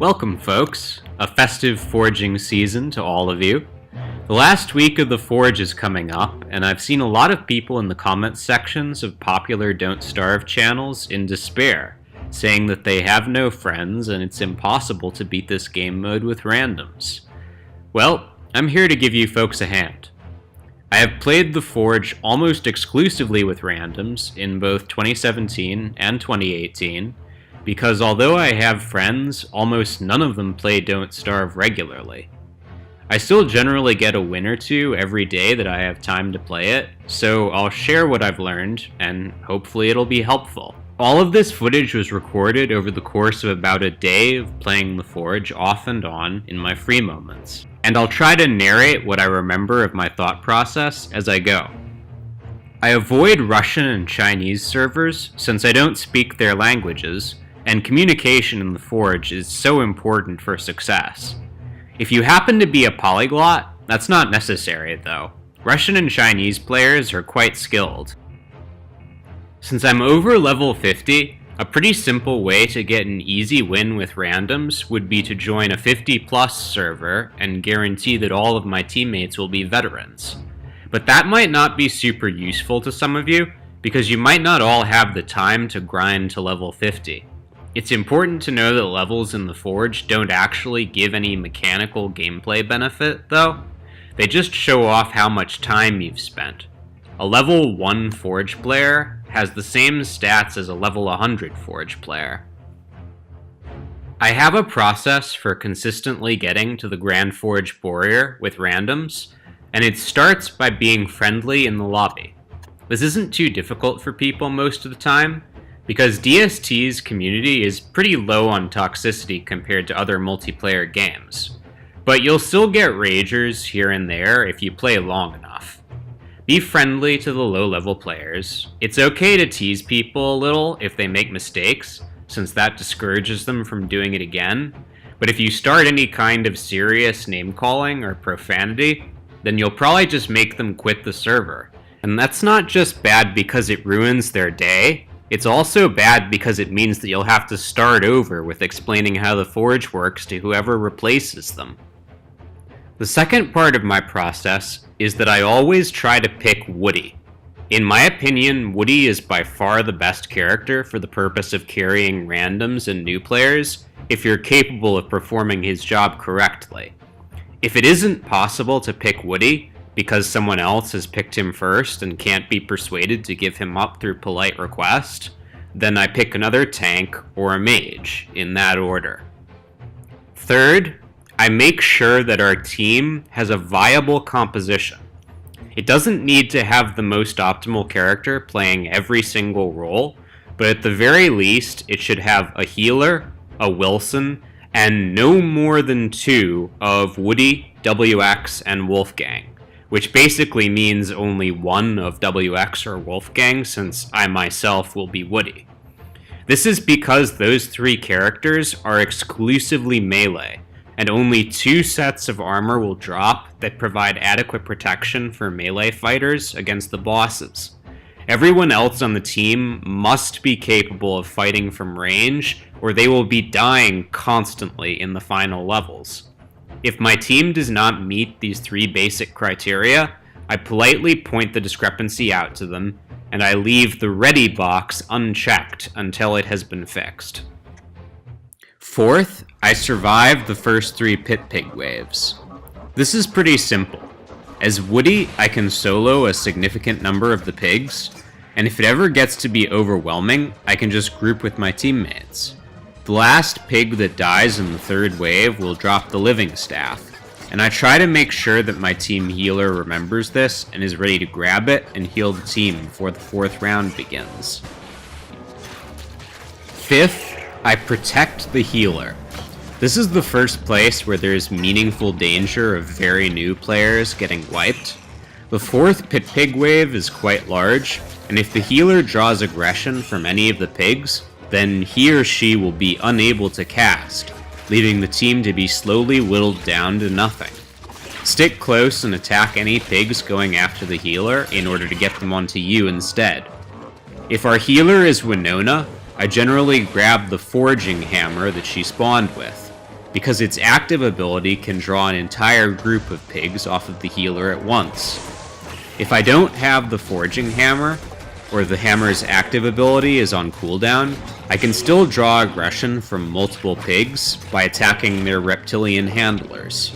Welcome, folks. A festive foraging season to all of you. The last week of the Forge is coming up, and I've seen a lot of people in the comments sections of popular Don't Starve channels in despair, saying that they have no friends and it's impossible to beat this game mode with randoms. Well, I'm here to give you folks a hand. I have played the Forge almost exclusively with randoms in both 2017 and 2018, because although I have friends, almost none of them play Don't Starve regularly. I still generally get a win or two every day that I have time to play it, so I'll share what I've learned, and hopefully it'll be helpful. All of this footage was recorded over the course of about a day of playing the Forge off and on in my free moments, and I'll try to narrate what I remember of my thought process as I go. I avoid Russian and Chinese servers since I don't speak their languages, and communication in the Forge is so important for success. If you happen to be a polyglot, that's not necessary though. Russian and Chinese players are quite skilled. Since I'm over level 50, a pretty simple way to get an easy win with randoms would be to join a 50+ server and guarantee that all of my teammates will be veterans. But that might not be super useful to some of you, because you might not all have the time to grind to level 50. It's important to know that levels in the Forge don't actually give any mechanical gameplay benefit, though. They just show off how much time you've spent. A level 1 Forge player has the same stats as a level 100 Forge player. I have a process for consistently getting to the Grand Forge Warrior with randoms, and it starts by being friendly in the lobby. This isn't too difficult for people most of the time, because DST's community is pretty low on toxicity compared to other multiplayer games. But you'll still get ragers here and there if you play long enough. Be friendly to the low-level players. It's okay to tease people a little if they make mistakes, since that discourages them from doing it again. But if you start any kind of serious name-calling or profanity, then you'll probably just make them quit the server. And that's not just bad because it ruins their day, it's also bad because it means that you'll have to start over with explaining how the Forge works to whoever replaces them. The second part of my process is that I always try to pick Woody. In my opinion, Woody is by far the best character for the purpose of carrying randoms and new players if you're capable of performing his job correctly. If it isn't possible to pick Woody, because someone else has picked him first and can't be persuaded to give him up through polite request, then I pick another tank or a mage, in that order. Third, I make sure that our team has a viable composition. It doesn't need to have the most optimal character playing every single role, but at the very least, it should have a healer, a Wilson, and no more than 2 of Woody, WX, and Wolfgang. Which basically means only 1 of WX or Wolfgang, since I myself will be Woody. This is because those 3 characters are exclusively melee, and only 2 sets of armor will drop that provide adequate protection for melee fighters against the bosses. Everyone else on the team must be capable of fighting from range, or they will be dying constantly in the final levels. If my team does not meet these 3 basic criteria, I politely point the discrepancy out to them, and I leave the ready box unchecked until it has been fixed. Fourth, I survive the first 3 pit pig waves. This is pretty simple. As Woody, I can solo a significant number of the pigs, and if it ever gets to be overwhelming, I can just group with my teammates. The last pig that dies in the 3rd wave will drop the living staff, and I try to make sure that my team healer remembers this and is ready to grab it and heal the team before the 4th round begins. Fifth, I protect the healer. This is the first place where there is meaningful danger of very new players getting wiped. The 4th pit pig wave is quite large, and if the healer draws aggression from any of the pigs, then he or she will be unable to cast, leaving the team to be slowly whittled down to nothing. Stick close and attack any pigs going after the healer in order to get them onto you instead. If our healer is Winona, I generally grab the forging hammer that she spawned with. because its active ability can draw an entire group of pigs off of the healer at once. If I don't have the foraging hammer, or the hammer's active ability is on cooldown, I can still draw aggression from multiple pigs by attacking their reptilian handlers.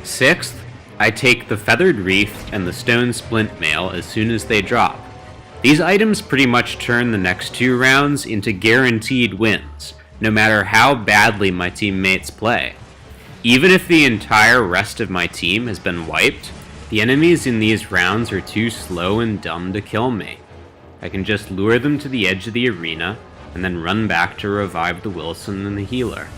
Sixth, I take the Feathered Reef and the Stone Splint Mail as soon as they drop. These items pretty much turn the next 2 rounds into guaranteed wins, no matter how badly my teammates play. Even if the entire rest of my team has been wiped, the enemies in these rounds are too slow and dumb to kill me. I can just lure them to the edge of the arena, and then run back to revive the Wilson and the healer.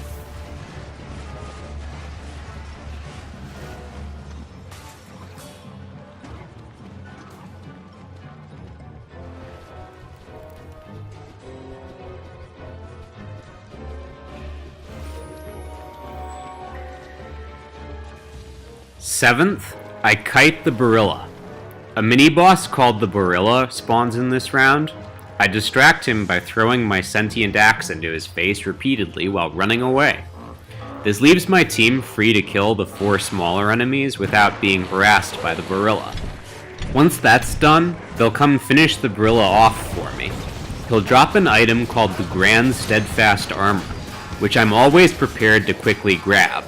Seventh, I kite the Barilla. A mini-boss called the Barilla spawns in this round. I distract him by throwing my sentient axe into his face repeatedly while running away. This leaves my team free to kill the 4 smaller enemies without being harassed by the Barilla. Once that's done, they'll come finish the Barilla off for me. He'll drop an item called the Grand Steadfast Armor, which I'm always prepared to quickly grab.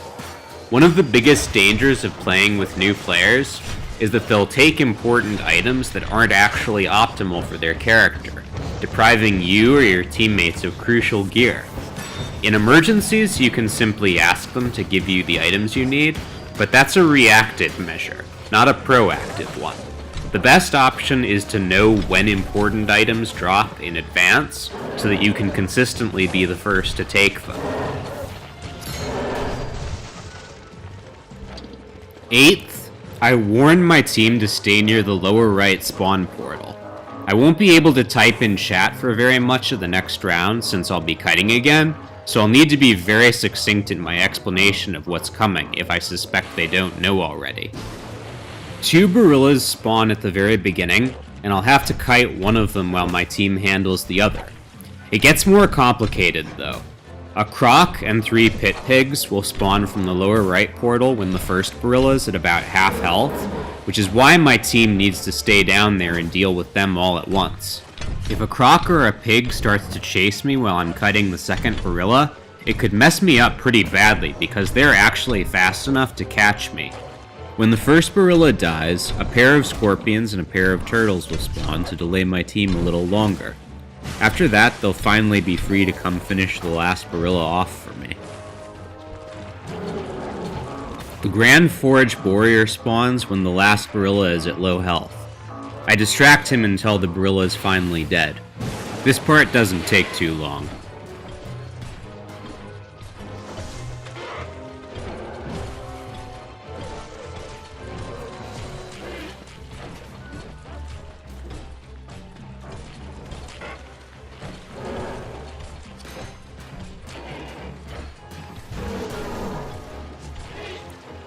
One of the biggest dangers of playing with new players is that they'll take important items that aren't actually optimal for their character, depriving you or your teammates of crucial gear. In emergencies, you can simply ask them to give you the items you need, but that's a reactive measure, not a proactive one. The best option is to know when important items drop in advance, so that you can consistently be the first to take them. Eighth, I warn my team to stay near the lower right spawn portal. I won't be able to type in chat for very much of the next round since I'll be kiting again, so I'll need to be very succinct in my explanation of what's coming if I suspect they don't know already. 2 Barillas spawn at the very beginning, and I'll have to kite one of them while my team handles the other. It gets more complicated though. A croc and 3 pit pigs will spawn from the lower right portal when the first Barilla's at about half health, which is why my team needs to stay down there and deal with them all at once. If a croc or a pig starts to chase me while I'm cutting the second Barilla, it could mess me up pretty badly because they're actually fast enough to catch me. When the first Barilla dies, a pair of scorpions and a pair of turtles will spawn to delay my team a little longer. After that, they'll finally be free to come finish the last Barilla off for me. The Grand Forge Warrior spawns when the last Barilla is at low health. I distract him until the Barilla is finally dead. This part doesn't take too long.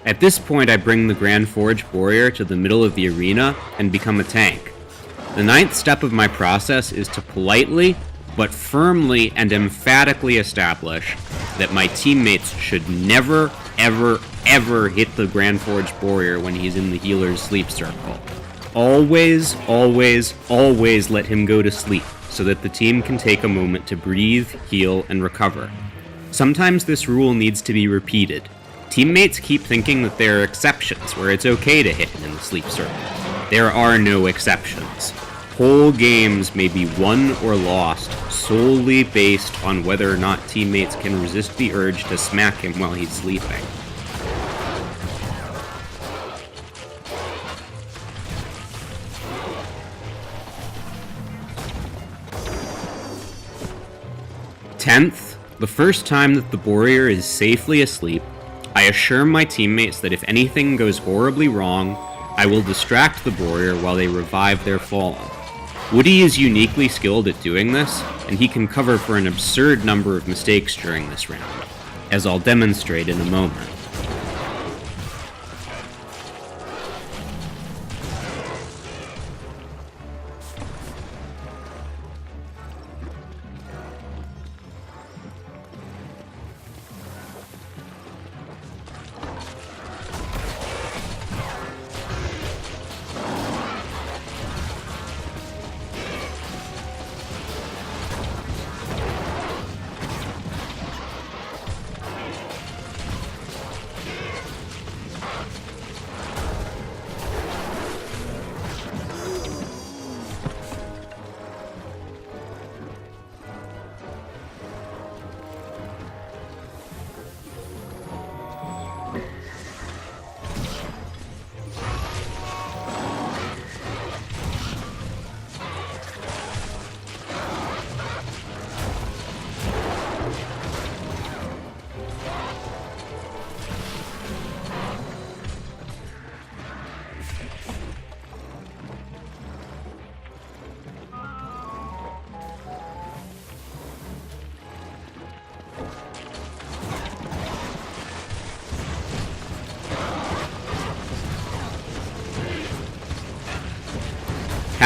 At this point, I bring the Grand Forge Warrior to the middle of the arena and become a tank. The 9th step of my process is to politely, but firmly and emphatically establish that my teammates should never, ever, ever hit the Grand Forge Warrior when he's in the healer's sleep circle. Always, always, always let him go to sleep so that the team can take a moment to breathe, heal, and recover. Sometimes this rule needs to be repeated. Teammates keep thinking that there are exceptions where it's okay to hit him in the sleep circle. There are no exceptions. Whole games may be won or lost solely based on whether or not teammates can resist the urge to smack him while he's sleeping. Tenth, the first time that the warrior is safely asleep, I assure my teammates that if anything goes horribly wrong, I will distract the warrior while they revive their fallen. Woody is uniquely skilled at doing this, and he can cover for an absurd number of mistakes during this round, as I'll demonstrate in a moment.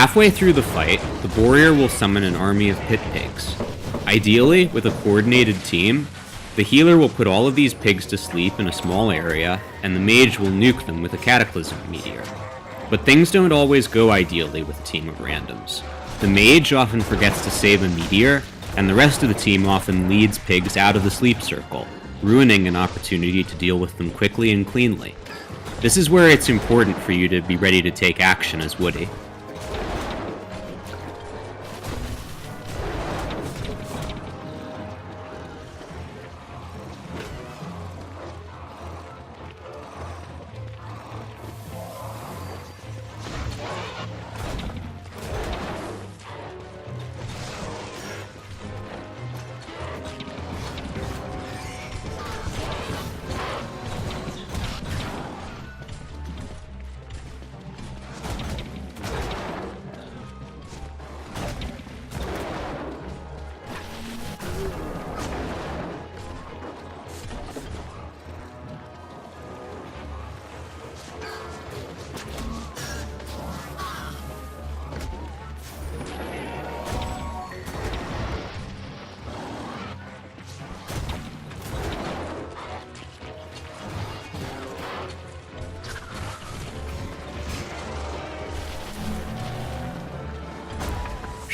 Halfway through the fight, the Warrior will summon an army of pit pigs. Ideally, with a coordinated team, the healer will put all of these pigs to sleep in a small area, and the mage will nuke them with a Cataclysm Meteor. But things don't always go ideally with a team of randoms. The mage often forgets to save a meteor, and the rest of the team often leads pigs out of the sleep circle, ruining an opportunity to deal with them quickly and cleanly. This is where it's important for you to be ready to take action as Woody.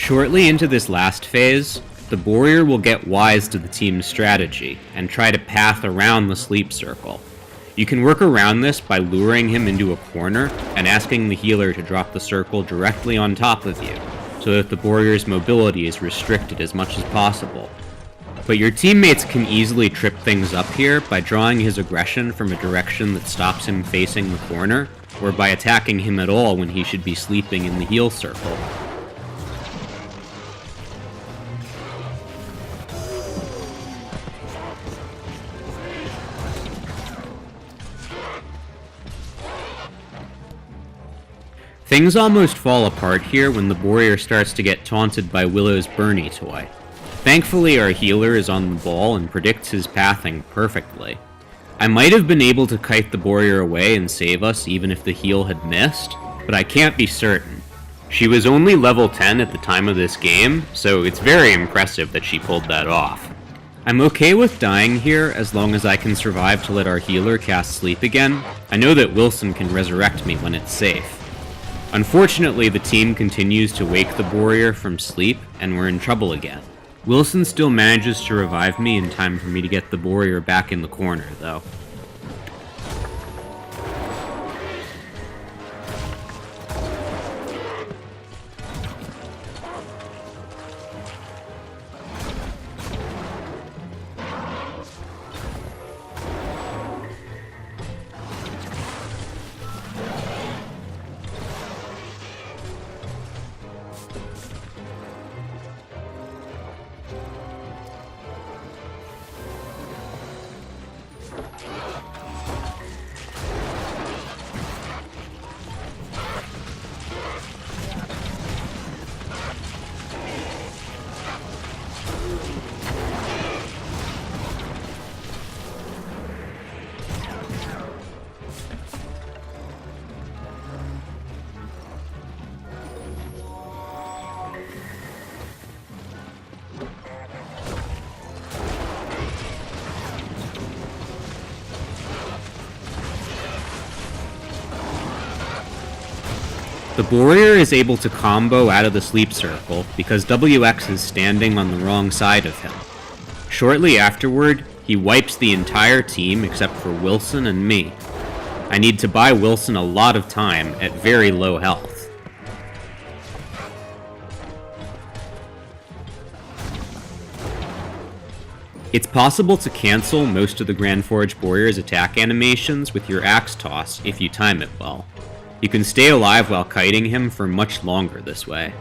Shortly into this last phase, the Warrior will get wise to the team's strategy and try to path around the sleep circle. You can work around this by luring him into a corner and asking the healer to drop the circle directly on top of you, so that the Warrior's mobility is restricted as much as possible. But your teammates can easily trip things up here by drawing his aggression from a direction that stops him facing the corner, or by attacking him at all when he should be sleeping in the heal circle. Things almost fall apart here when the Warrior starts to get taunted by Willow's Bernie toy. Thankfully, our healer is on the ball and predicts his pathing perfectly. I might have been able to kite the Warrior away and save us even if the heal had missed, but I can't be certain. She was only level 10 at the time of this game, so it's very impressive that she pulled that off. I'm okay with dying here as long as I can survive to let our healer cast sleep again. I know that Wilson can resurrect me when it's safe. Unfortunately, the team continues to wake the Warrior from sleep, and we're in trouble again. Wilson still manages to revive me in time for me to get the Warrior back in the corner, though. The Warrior is able to combo out of the sleep circle because WX is standing on the wrong side of him. Shortly afterward, he wipes the entire team except for Wilson and me. I need to buy Wilson a lot of time at very low health. It's possible to cancel most of the Grandforged Warrior's attack animations with your axe toss if you time it well. You can stay alive while kiting him for much longer this way.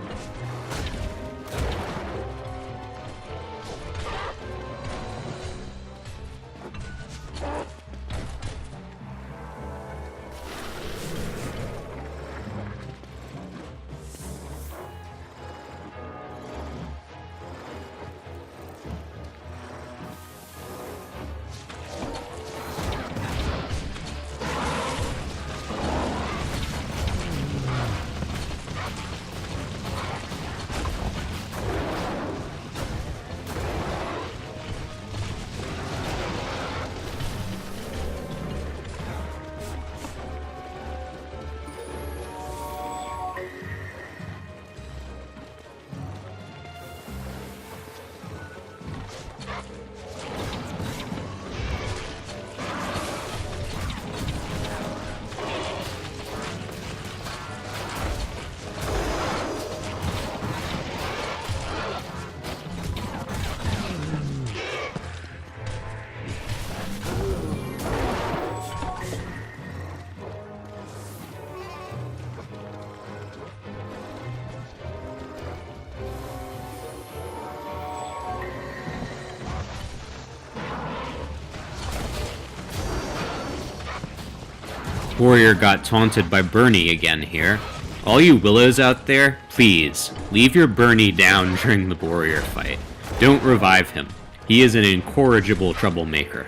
Warrior got taunted by Bernie again here. All you Willows out there, please, leave your Bernie down during the Warrior fight. Don't revive him. He is an incorrigible troublemaker.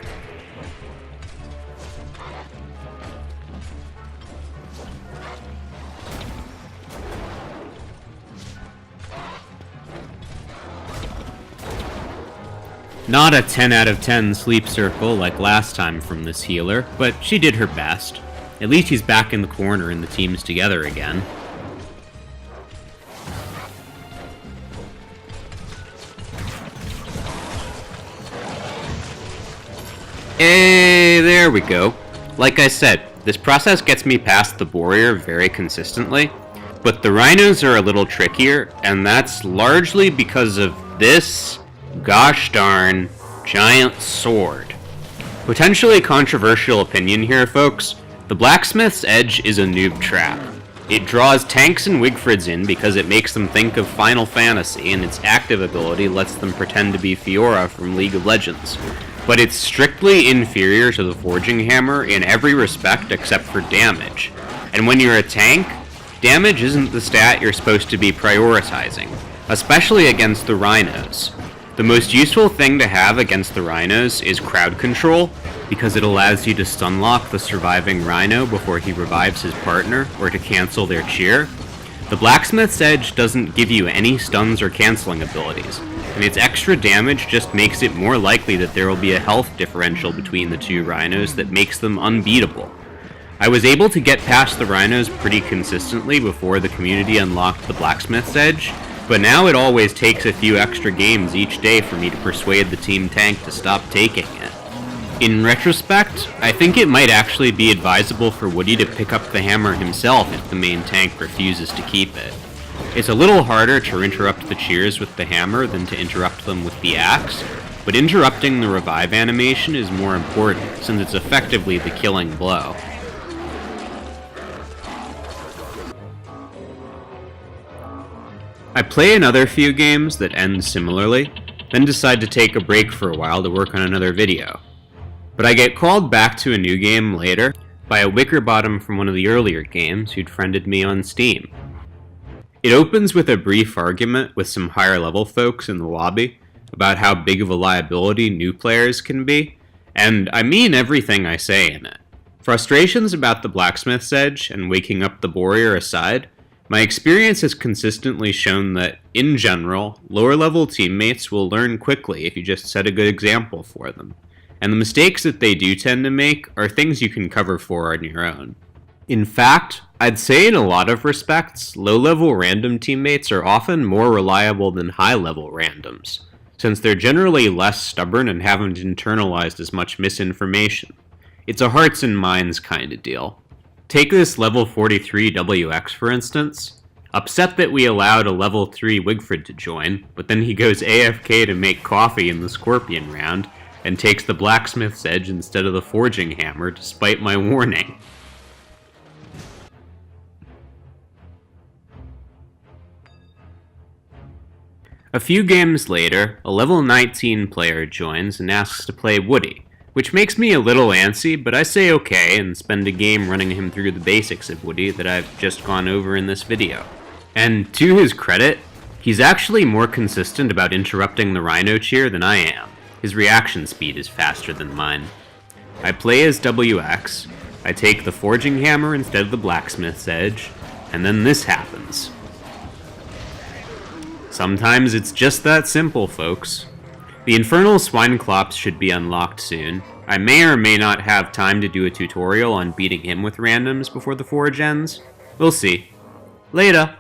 Not a 10 out of 10 sleep circle like last time from this healer, but she did her best. At least he's back in the corner and the team's together again. Hey, there we go. Like I said, this process gets me past the Warrior very consistently, but the Rhinos are a little trickier, and that's largely because of this gosh darn giant sword. Potentially controversial opinion here, folks. The Blacksmith's Edge is a noob trap. It draws tanks and Wigfrids in because it makes them think of Final Fantasy, and its active ability lets them pretend to be Fiora from League of Legends. But it's strictly inferior to the Forging Hammer in every respect except for damage. And when you're a tank, damage isn't the stat you're supposed to be prioritizing, especially against the Rhinos. The most useful thing to have against the Rhinos is crowd control, because it allows you to stunlock the surviving Rhino before he revives his partner, or to cancel their cheer. The Blacksmith's Edge doesn't give you any stuns or canceling abilities, and its extra damage just makes it more likely that there will be a health differential between the two Rhinos that makes them unbeatable. I was able to get past the Rhinos pretty consistently before the community unlocked the Blacksmith's Edge, but now it always takes a few extra games each day for me to persuade the team tank to stop taking it. In retrospect, I think it might actually be advisable for Woody to pick up the hammer himself if the main tank refuses to keep it. It's a little harder to interrupt the cheers with the hammer than to interrupt them with the axe, but interrupting the revive animation is more important, since it's effectively the killing blow. I play another few games that end similarly, then decide to take a break for a while to work on another video. But I get called back to a new game later by a Wickerbottom from one of the earlier games who'd friended me on Steam. It opens with a brief argument with some higher level folks in the lobby about how big of a liability new players can be, and I mean everything I say in it. Frustrations about the Blacksmith's Edge and waking up the Warrior aside, my experience has consistently shown that, in general, lower-level teammates will learn quickly if you just set a good example for them, and the mistakes that they do tend to make are things you can cover for on your own. In fact, I'd say in a lot of respects, low-level random teammates are often more reliable than high-level randoms, since they're generally less stubborn and haven't internalized as much misinformation. It's a hearts and minds kind of deal. Take this level 43 WX for instance. Upset that we allowed a level 3 Wigfrid to join, but then he goes AFK to make coffee in the Scorpion round, and takes the Blacksmith's Edge instead of the Forging Hammer despite my warning. A few games later, a level 19 player joins and asks to play Woody, which makes me a little antsy, but I say okay and spend a game running him through the basics of Woody that I've just gone over in this video. And to his credit, he's actually more consistent about interrupting the Rhino cheer than I am. His reaction speed is faster than mine. I play as WX, I take the Forging Hammer instead of the Blacksmith's Edge, and then this happens. Sometimes it's just that simple, folks. The Infernal Swineclops should be unlocked soon. I may or may not have time to do a tutorial on beating him with randoms before the Forge ends. We'll see. Later.